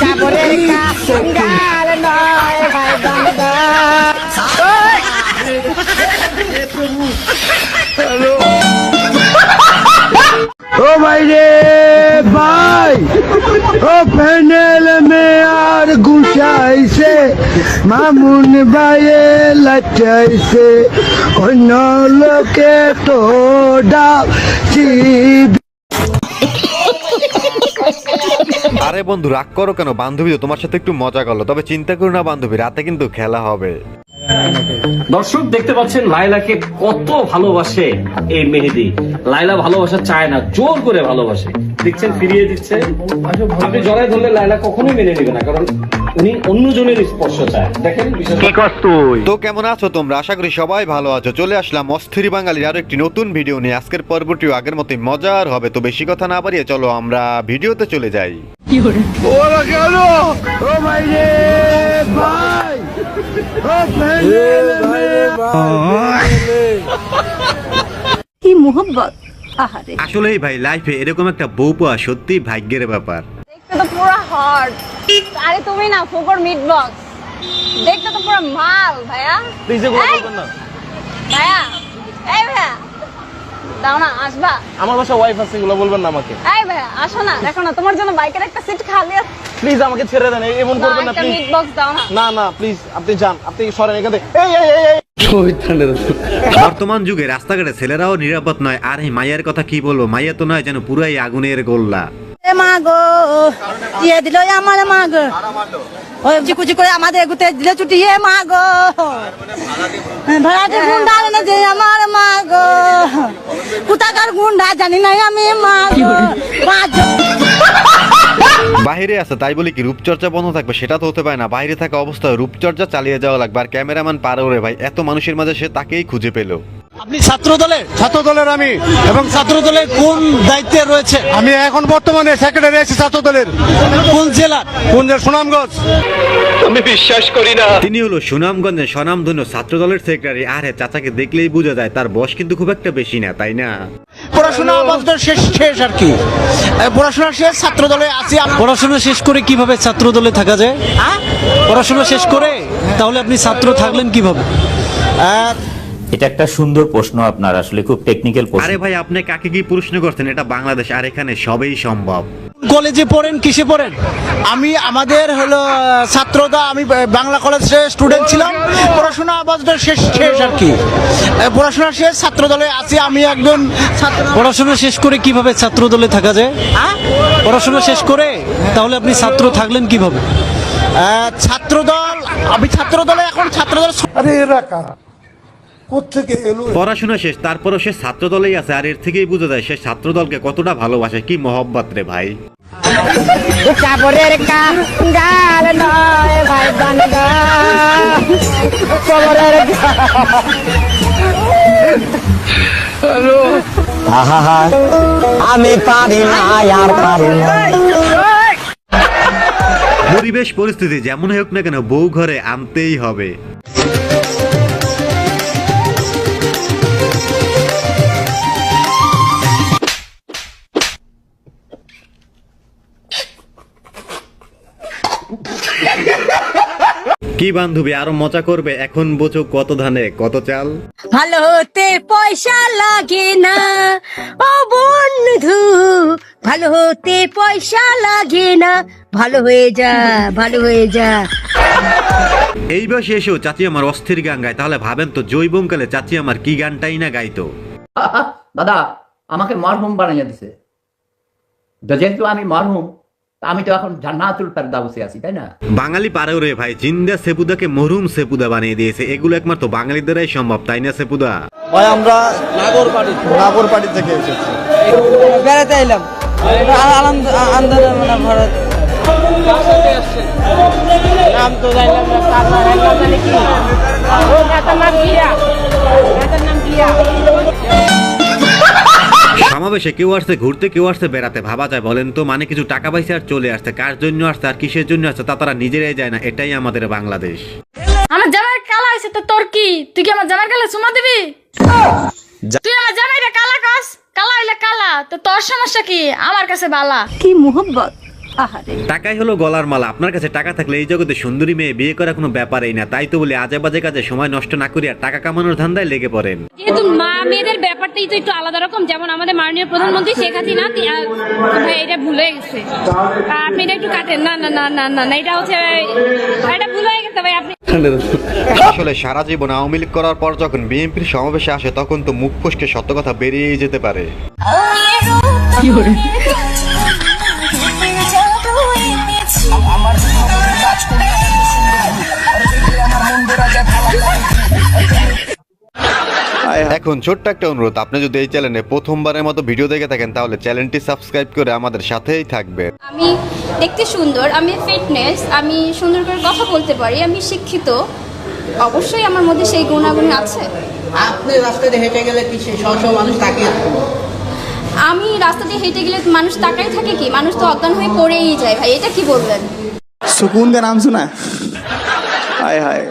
কাপড়ের কাঙ্গাল নয় ভাই বান্দা। ও ভাই রে ভাই, ও প্যানেল মে আর গুছাইছে, মামুন ভাইয়ে লাচাইছে, অন্য লোকে তো ডাকছি। আরে বন্ধু রাগ করো কেন? বান্ধবী তো তোমার সাথে একটু মজা করলো, তবে চিন্তা করো না বান্ধবী, রাতে কিন্তু খেলা হবে। দর্শক দেখতে পাচ্ছেন লাইলাকে কত ভালোবাসে এই মেহেদি। লাইলা ভালোবাসা চায় না, জোর করে ভালোবাসে। দেখছেন ফিরিয়ে দিচ্ছে। আপনি জড়ায় ধরলে লাইলা কখনোই মেনে নেবে না, কারণ উনি অন্যজনের স্পর্শ চায়। দেখেন তো কেমন আছো তোমরা? আশা করি সবাই ভালো আছো। চলে আসলাম অস্থির বাঙালির আরো একটি নতুন ভিডিও নিয়ে। আজকের পর্বটিও আগের মতোই মজার হবে। তো বেশি কথা না বাড়িয়ে চলো আমরা ভিডিওতে চলে যাই। ওরা কেন? ও ভাই রে ভাই, ও প্যানেল মে কি মোহব্বত! আহারে, আসলেই ভাই লাইফে এরকম একটা বউ পাওয়া সত্যি ভাগ্যের ব্যাপার। দেখতে তো পুরো হট। আরে তুমি না ফুকর মিট বক্স, দেখতে তো পুরো মাল ভাইয়া। প্লিজ এগুলো বলবেন না। ভাইয়া, এই ভাইয়া দাও না, আসবা? আমার বাসা ওয়াইফ আছে, এগুলো বলবেন না আমাকে। এই ভাইয়া আসো না, দেখো না তোমার জন্য বাইকের একটা সিট খালি আছে। প্লিজ আমাকে ছেড়ে দেন, এমন করবেন না একটা প্লিজ। মিট বক্স দাও না। না না প্লিজ, আপনি যান, আপনি সরেন এখান থেকে। এই এই এই এই বর্তমান যুগে রাস্তাঘাটে ছেলেরাও নিরাপদ নয়। আর এই মাইয়ার কথা কি বলবো, মাইয়া তো নয় যেন পুরাই আগুনের গোল্লা। মাগো দিয়ে দিল আমার মাগো, ওই চিকুচি করে আমাদের এগুতে দিলে ছুটিয়ে মাগো, ভাড়াটে গুন্ডা এনে যে আমার মাগো, কোথাকার গুন্ডা জানি নাই আমি মাগো। বাইরে আছে তাই বলি কি রূপচর্চা বন্ধ থাকবে? সেটা তো হতে পারে না। বাইরে থাকা অবস্থায় রূপচর্চা চালিয়ে যাওয়া লাগবে। আর ক্যামেরাম্যান পারে ওরে ভাই, এত মানুষের মাঝে সে তাকেই খুঁজে পেলো। আপনি ছাত্র দলের আমি, এবং ছাত্র দলের কোন দায়িত্বে রয়েছে? আমি এখন বর্তমানে সেক্রেটারি আছি ছাত্র দলের। কোন জেলা? কোন যে সুনামগঞ্জ। তিনি হলো সুনামগঞ্জের স্বনামধন্য ছাত্র দলের সেক্রেটারি। আরে চাচাকে দেখলেই বোঝা যায় তার বয়স কিন্তু খুব একটা বেশি না, তাই না? পড়াশোনা আপাতত শেষ আর কি। পড়াশোনা শেষ, ছাত্র দলে আছি। পড়াশোনা শেষ করে কিভাবে ছাত্র দলে থাকা যায়? পড়াশোনা শেষ করে তাহলে আপনি ছাত্র থাকলেন কিভাবে? এটা একটা সুন্দর প্রশ্ন, আপনার আসলে খুব টেকনিক্যাল প্রশ্ন। আরে ভাই আপনি কাকে কি প্রশ্ন করছেন? এটা বাংলাদেশ, আর এখানে সবই সম্ভব। কলেজে পড়েন, কিসে পড়েন? আমি আমাদের হলো ছাত্রদা, আমি বাংলা কলেজে স্টুডেন্ট ছিলাম। পড়াশোনা আপাতত শেষ আর কি। পড়াশোনা শেষ, ছাত্র দলে আছি। আমি একজন ছাত্র। পড়াশোনা শেষ করে কিভাবে ছাত্র দলে থাকা যায়? পড়াশোনা শেষ করে তাহলে আপনি ছাত্র থাকলেন কিভাবে? ছাত্রদল, আমি ছাত্র দলে এখন ছাত্র দল। আরে এরা কারা, কোত্থেকে এলো? পড়াশোনা শেষ, তারপরও সে ছাত্র দলেই আছে। আর এর থেকেই বোঝা যায় সে ছাত্র দলকে কতটা ভালোবাসে। কি মহব্বত রে ভাই। কাপড়ের কাঙ্গাল নয় ভাই বান্দা, কবরের আমি পারি না, আর পারি না। পরিবেশ পরিস্থিতি যেমন হোক না কেন বউ ঘরে আনতেই হবে। কি বান্ধবী আরো মজা করবে? এখন বোঝো কত ধানে কত চাল। ভালো হতে পয়সা লাগে না ও বন্ধু, ভালো হতে পয়সা লাগে না, ভালো হয়ে যা, ভালো হয়ে যা। এই বয়সে এসেও চাচি আমার অস্থির গান গায়, তাহলে ভাবেন তো জৈবঙ্কালে চাচি আমার কি গানটাই না গাইতো। দাদা আমাকে মরহুম বানাইয়া দিছে, যেহেতু আমি মরহুম, আমি তো এখন জান্নাতুল ফেরদাউসে আছি, তাই না? বাঙালি পারেও রে ভাই, জিন্দা সেপুদাকে মরহুম সেপুদা বানিয়ে দিয়েছে। এগুলো একমাত্র বাঙালির দ্বারাই সম্ভব, তাই না সেপুদা? ভাই আমরা নাগরপাড়ি থেকে এসেছি, বেড়াতে এলাম আন্দোলন ভারত। নাম তো জানলাম না, তার নাম জানি কি, ও নেতার নাম কিয়া, নেতার নাম কিয়া। সমাবেশে কেউ আসছে ঘুরতে, কেউ আসছে বেড়াতে। ভাবা যায় বলেন তো? মানে কিছু টাকা পয়সা আর চলে আসছে। কার জন্য আসছে আর কিসের জন্য আসছে তা তারা নিজেরাই যায় না। এটাই আমাদের বাংলাদেশ। আমার জামাই কালা হয়েছে তো তোর কি? তুই কি আমার জামাই কালা চুমা দিবি? তুই আমার জামাইরে কালা কস, কালা হইলে কালা তো তোর সমস্যা কি? আমার কাছে বালা। কি মোহব্বত! আহারে টাকাই হলো গলার মালা। আপনার কাছে টাকা থাকলে এই জগতে সুন্দরী মেয়ে বিয়ে করা কোনো ব্যাপারই না। তাই তো বলি আজে বাজে কাজে সময় নষ্ট না করিয়া টাকা কামানোর ধান্দায় লেগে পড়েন। যেহেতু মা মেয়েদের ব্যাপারটাই তো একটু আলাদা রকম, যেমন আমাদের মাননীয় প্রধানমন্ত্রী শেখ হাসিনা ভাই এটা ভুলে গেছে, আপনি এটা একটু কাটেন। না না না না না না, এটা হচ্ছে এটা ভুল হয়ে গেছে ভাই। আপনি আসলে সারা জীবন আওয়ামী লীগ করার পর যখন বিএনপির সমাবেশে আসে তখন তো মুখ ফসকে সত্য কথা বেরিয়ে যেতে পারে। এখন ছোট্ট একটা অনুরোধ, আপনি যদি এই চ্যানেলে প্রথমবারের মতো ভিডিও দেখে থাকেন তাহলে চ্যানেলটি সাবস্ক্রাইব করে আমাদের সাথেই থাকবেন। আমি দেখতে সুন্দর, আমি ফিটনেস, আমি সুন্দর করে কথা বলতে পারি, আমি শিক্ষিত, অবশ্যই আমার মধ্যে সেই গুণাগুণ আছে। আপনি রাস্তাতে হেঁটে গেলে কি মানুষ তাকিয়ে আমি রাস্তা দিয়ে হেঁটে গেলে মানুষ তাকাই থাকে কি? মানুষ তো অজ্ঞান হয়ে পড়েই যায় ভাই, এটা কি বললেন? सुकून का नाम सुना है? हाय हाय